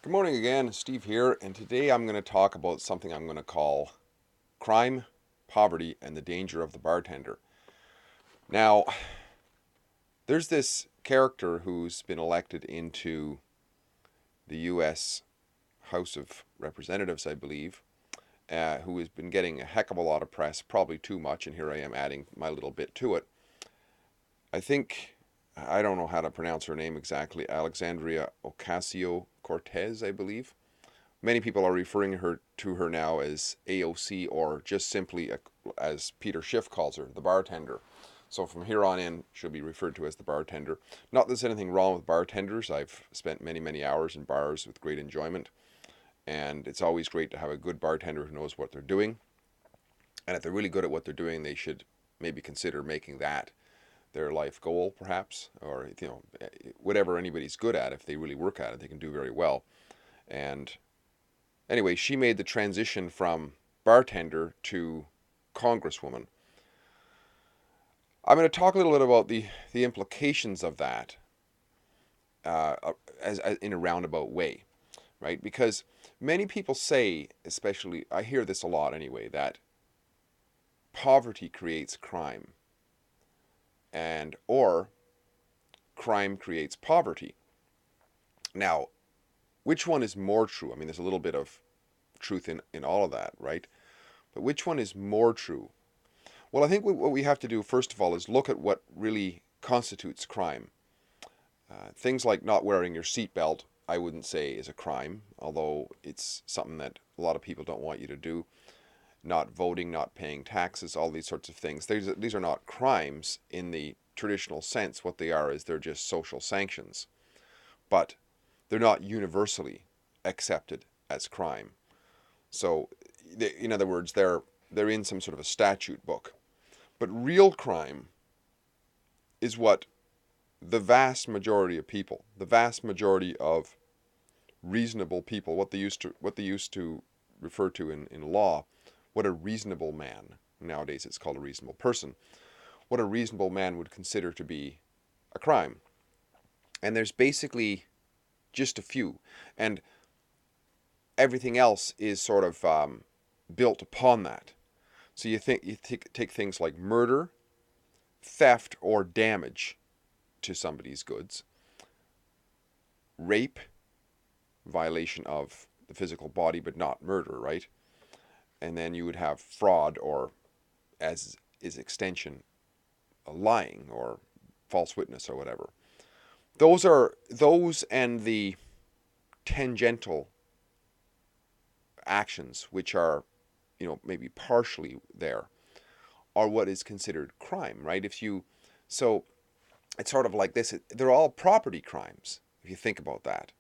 Good morning again, Steve here, and today I'm going to talk about something I'm going to call crime, poverty, and the danger of the bartender. Now, there's this character who's been elected into the U.S. House of Representatives, I believe, who has been getting a heck of a lot of press, probably too much, and here I am adding my little bit to it. I think, I don't know how to pronounce her name exactly, Alexandria Ocasio-Cortez, I believe. Many people are referring to her now as AOC or just simply as Peter Schiff calls her, the bartender. So from here on in, she'll be referred to as the bartender. Not that there's anything wrong with bartenders. I've spent many, many hours in bars with great enjoyment, and it's always great to have a good bartender who knows what they're doing. And if they're really good at what they're doing, they should maybe consider making that their life goal, perhaps, or whatever anybody's good at. If they really work at it, they can do very well. And anyway, she made the transition from bartender to congresswoman. I'm going to talk a little bit about the implications of that uh, as in a roundabout way, right? Because many people say, especially, I hear this a lot anyway, that poverty creates crime, and or crime creates poverty. Now, which one is more true? I mean, there's a little bit of truth in all of that, right? But which one is more true? Well, I think what we have to do, first of all, is look at what really constitutes crime. Things like not wearing your seatbelt, I wouldn't say is a crime, although it's something that a lot of people don't want you to do. Not voting, not paying taxes, all these sorts of things. These are not crimes in the traditional sense. What they are is they're just social sanctions. But they're not universally accepted as crime. So, in other words, they're in some sort of a statute book. But real crime is what the vast majority of people, the vast majority of reasonable people, what they used to refer to in law, what a reasonable man, nowadays it's called a reasonable person, what a reasonable man would consider to be a crime. And there's basically just a few. And everything else is sort of built upon that. So take things like murder, theft, or damage to somebody's goods, rape, violation of the physical body but not murder, right? And then you would have fraud, or as is extension, lying or false witness or whatever. Those and the tangential actions which are, maybe partially there, are what is considered crime, right? If you so it's sort of like this, they're all property crimes if you think about that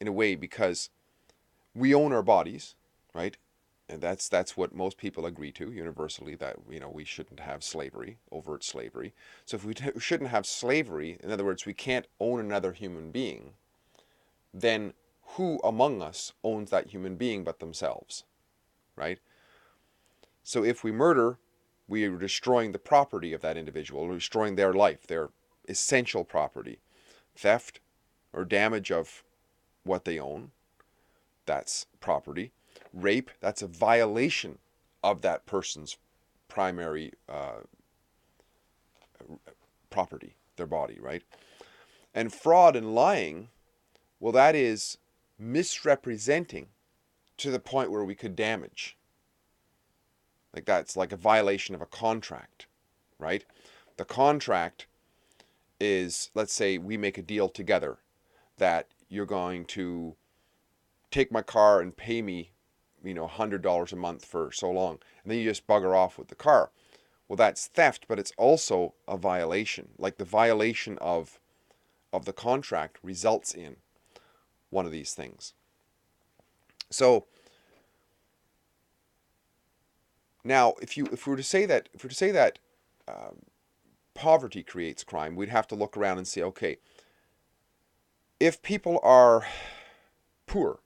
in a way, because we own our bodies, right? And that's what most people agree to universally, that we shouldn't have slavery, overt slavery. So if we shouldn't have slavery, in other words, we can't own another human being, then who among us owns that human being but themselves, right? So if we murder, we are destroying the property of that individual, we're destroying their life, their essential property. Theft or damage of what they own, that's property. Rape, that's a violation of that person's primary property, their body, right? And fraud and lying, well, that is misrepresenting to the point where we could damage. Like that's like a violation of a contract, right? The contract is, let's say we make a deal together that you're going to take my car and pay me, $100 a month for so long, and then you just bugger off with the car. Well, that's theft, but it's also a violation. Like the violation of the contract results in one of these things. So now, if we were to say that um, poverty creates crime, we'd have to look around and say, okay, if people are poor,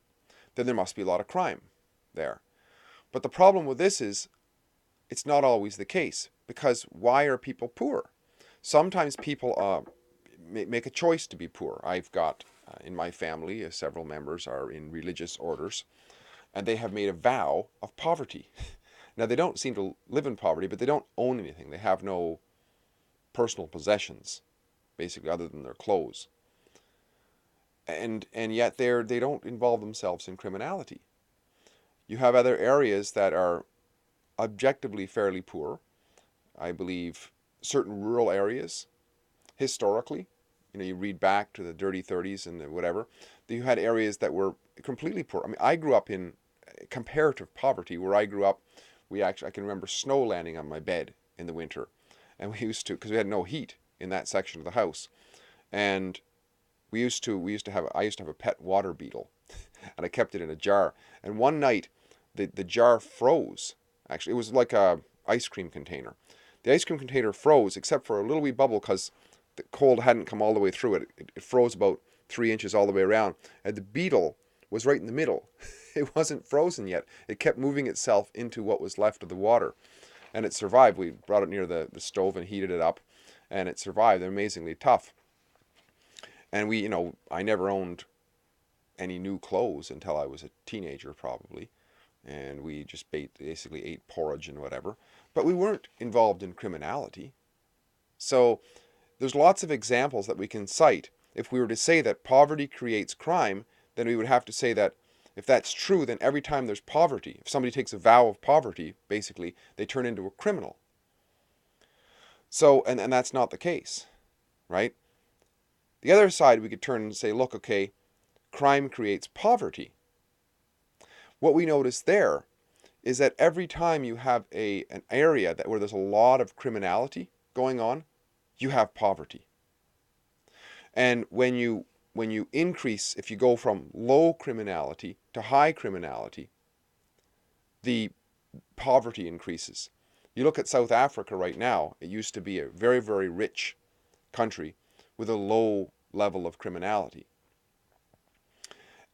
then there must be a lot of crime there. But the problem with this is it's not always the case, because why are people poor? Sometimes people make a choice to be poor. I've got In my family, several members are in religious orders, and they have made a vow of poverty. Now, they don't seem to live in poverty, but they don't own anything. They have no personal possessions, basically, other than their clothes. And yet they don't involve themselves in criminality. You have other areas that are objectively fairly poor. I believe certain rural areas, historically, you read back to the dirty 30s and whatever, you had areas that were completely poor. I mean, I grew up in comparative poverty. Where I grew up, I can remember snow landing on my bed in the winter. And we used to, because we had no heat in that section of the house. And I used to have a pet water beetle, and I kept it in a jar. And one night, the jar froze. Actually, it was like a ice cream container. The ice cream container froze, except for a little wee bubble, because the cold hadn't come all the way through it. It froze about 3 inches all the way around, and the beetle was right in the middle. It wasn't frozen yet. It kept moving itself into what was left of the water, and it survived. We brought it near the stove and heated it up, and it survived. They're amazingly tough. And I never owned any new clothes until I was a teenager, probably. And we just basically ate porridge and whatever. But we weren't involved in criminality. So there's lots of examples that we can cite. If we were to say that poverty creates crime, then we would have to say that if that's true, then every time there's poverty, if somebody takes a vow of poverty, basically, they turn into a criminal. So, and that's not the case, right? The other side, we could turn and say, look, okay, crime creates poverty. What we notice there is that every time you have an area where there's a lot of criminality going on, you have poverty. And when you increase, if you go from low criminality to high criminality, the poverty increases. You look at South Africa right now, it used to be a very, very rich country with a low level of criminality.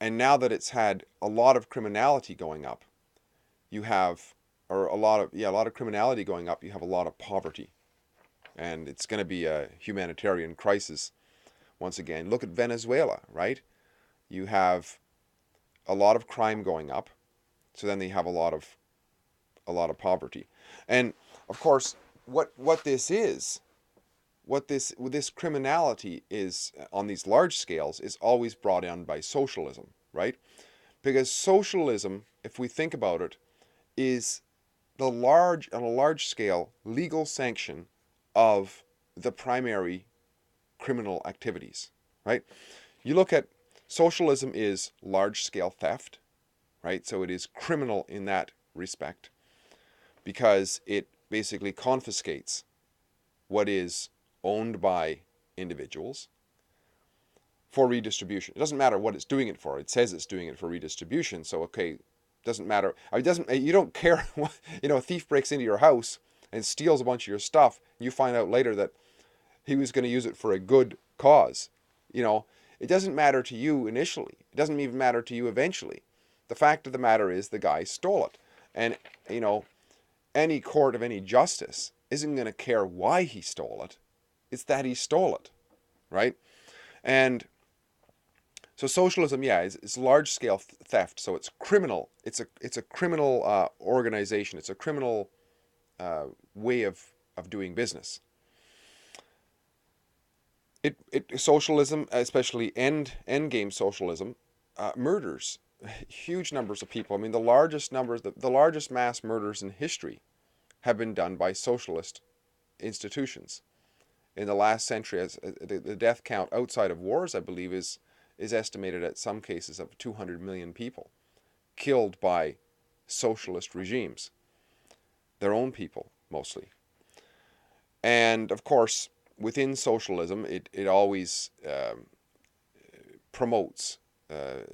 And now that it's had a lot of criminality going up, you have, or a lot of criminality going up, you have a lot of poverty. And it's going to be a humanitarian crisis once again. Look at Venezuela, right? You have a lot of crime going up, so then they have a lot of poverty. And of course, what this criminality is on these large scales is always brought in by socialism, right? Because socialism, if we think about it, is on a large scale legal sanction of the primary criminal activities, right? You look at socialism is large scale theft, right? So it is criminal in that respect because it basically confiscates what is owned by individuals for redistribution. It doesn't matter what it's doing it for. It says it's doing it for redistribution. So, okay, doesn't matter. You don't care. A thief breaks into your house and steals a bunch of your stuff. And you find out later that he was going to use it for a good cause. It doesn't matter to you initially. It doesn't even matter to you eventually. The fact of the matter is the guy stole it. And, any court of any justice isn't going to care why he stole it. It's that he stole it, right? And so socialism, it's large-scale theft. So it's criminal. It's a criminal organization. It's a criminal way of doing business. Socialism, especially end game socialism, murders huge numbers of people. I mean, the largest mass murders in history have been done by socialist institutions. In the last century, the death count outside of wars, I believe, is estimated at some cases of 200 million people killed by socialist regimes, their own people mostly. And of course, within socialism, it always promotes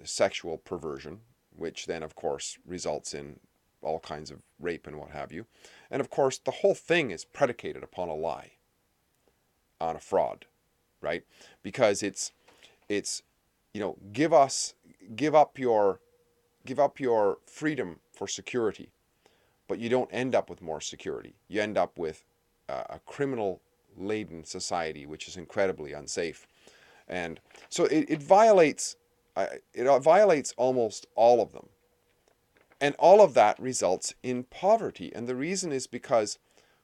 sexual perversion, which then of course results in all kinds of rape and what have you. And of course, the whole thing is predicated upon a lie, on a fraud, right? Because it's give up your freedom for security, but you don't end up with more security. You end up with a criminal laden society, which is incredibly unsafe. And so it violates almost all of them. And all of that results in poverty. And the reason is because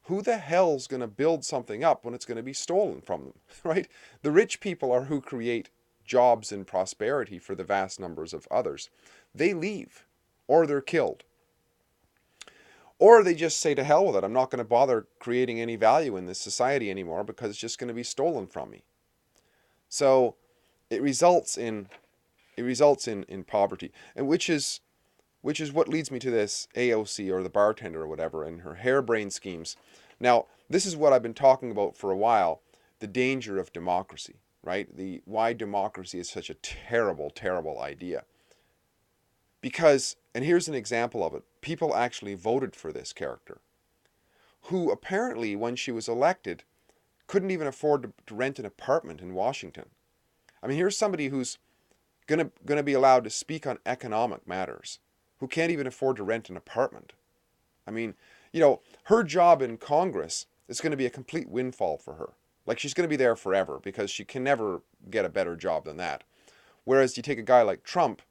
who the hell's going to build something up when it's going to be stolen from them, right? The rich people are who create jobs and prosperity for the vast numbers of others. They leave, or they're killed. Or they just say, to hell with it, I'm not going to bother creating any value in this society anymore because it's just going to be stolen from me. So it results in poverty, and which is what leads me to this AOC, or the bartender or whatever, and her harebrained schemes. Now, this is what I've been talking about for a while, the danger of democracy, right? Why democracy is such a terrible, terrible idea. Because, and here's an example of it, people actually voted for this character, who apparently, when she was elected, couldn't even afford to rent an apartment in Washington. I mean, here's somebody who's gonna be allowed to speak on economic matters, who can't even afford to rent an apartment. I mean, her job in Congress is going to be a complete windfall for her. Like, she's going to be there forever because she can never get a better job than that. Whereas you take a guy like Trump,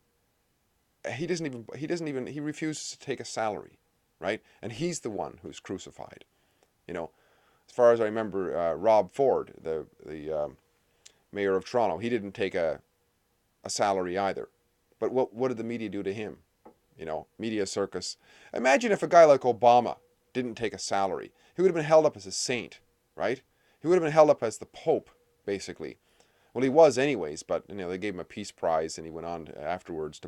he refuses to take a salary, right? And he's the one who's crucified. As far as I remember, Rob Ford, the mayor of Toronto, he didn't take a salary either. But what did the media do to him? Media circus. Imagine if a guy like Obama didn't take a salary. He would have been held up as a saint, right? He would have been held up as the Pope, basically. Well, he was anyways, but they gave him a peace prize, and he went on afterwards to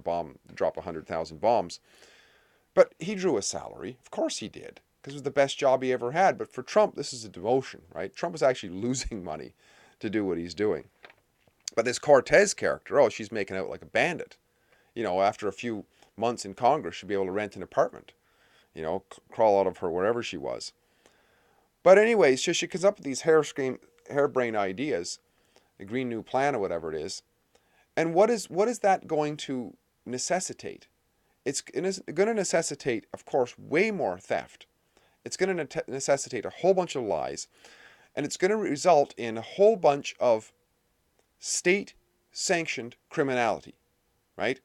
drop 100,000 bombs. But he drew a salary. Of course he did, because it was the best job he ever had. But for Trump, this is a demotion, right? Trump is actually losing money to do what he's doing. But this Cortez character, she's making out like a bandit. After a few months in Congress, she'd be able to rent an apartment, crawl out of her wherever she was. But anyways, she comes up with these harebrained ideas, the Green New Plan or whatever it is. And what is that going to necessitate? It's going to necessitate, of course, way more theft. It's going to necessitate a whole bunch of lies. And it's going to result in a whole bunch of state-sanctioned criminality, right?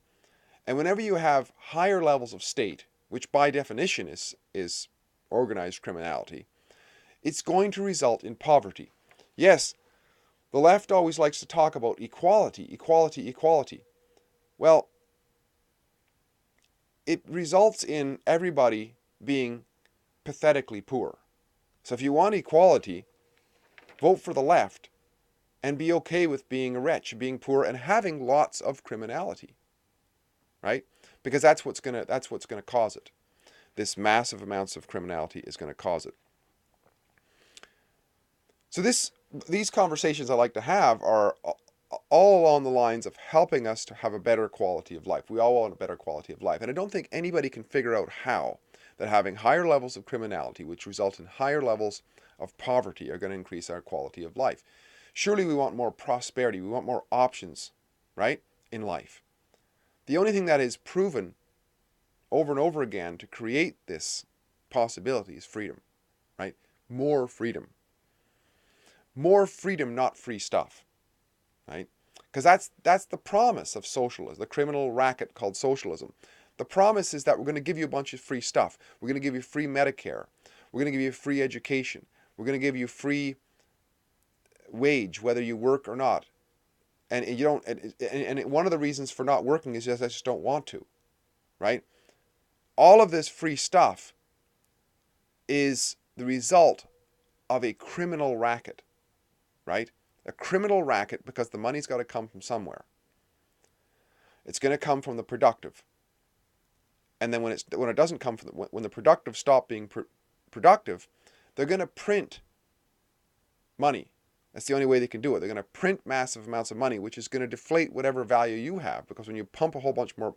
And whenever you have higher levels of state, which by definition is organized criminality, it's going to result in poverty. Yes, the left always likes to talk about equality, equality, equality. Well, it results in everybody being pathetically poor. So if you want equality, vote for the left and be okay with being a wretch, being poor, and having lots of criminality. Right? Because that's what's gonna cause it. This massive amounts of criminality is going to cause it. So these conversations I like to have are all along the lines of helping us to have a better quality of life. We all want a better quality of life, and I don't think anybody can figure out how that having higher levels of criminality, which result in higher levels of poverty, are going to increase our quality of life. Surely we want more prosperity. We want more options, right, in life. The only thing that is proven over and over again to create this possibility is freedom, right? More freedom. More freedom, not free stuff, right? Because that's the promise of socialism, the criminal racket called socialism. The promise is that we're going to give you a bunch of free stuff. We're going to give you free Medicare. We're going to give you free education. We're going to give you free wage, whether you work or not. And you don't. And one of the reasons for not working is just I just don't want to, right? All of this free stuff is the result of a criminal racket, right? A criminal racket because the money's got to come from somewhere. It's going to come from the productive. And then when it doesn't come from when the productive stop being productive, they're going to print money. That's the only way they can do it. They're going to print massive amounts of money, which is going to deflate whatever value you have. Because when you pump a whole bunch more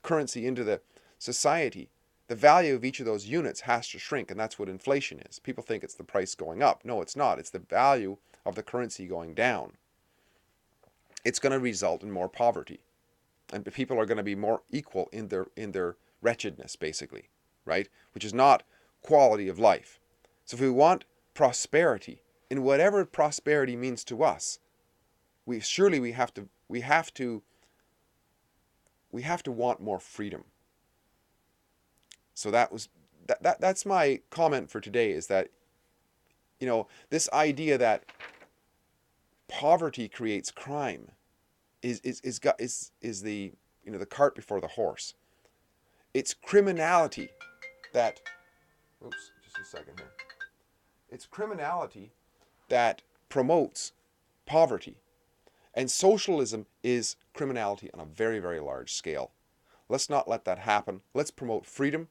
currency into the society, the value of each of those units has to shrink. And that's what inflation is. People think it's the price going up. No, it's not. It's the value of the currency going down. It's going to result in more poverty. And people are going to be more equal in their wretchedness, basically, right? Which is not quality of life. So if we want prosperity, in whatever prosperity means to us, We have to want more freedom. So that's my comment for today, is that, this idea that poverty creates crime is the, the cart before the horse. It's criminality that, oops, just a second here. It's criminality that promotes poverty. And socialism is criminality on a very, very large scale. Let's not let that happen. Let's promote freedom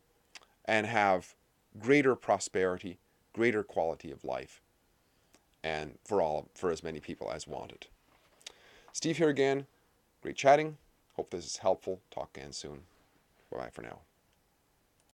and have greater prosperity, greater quality of life, and for as many people as want it. Steve here again. Great chatting. Hope this is helpful. Talk again soon. Bye-bye for now.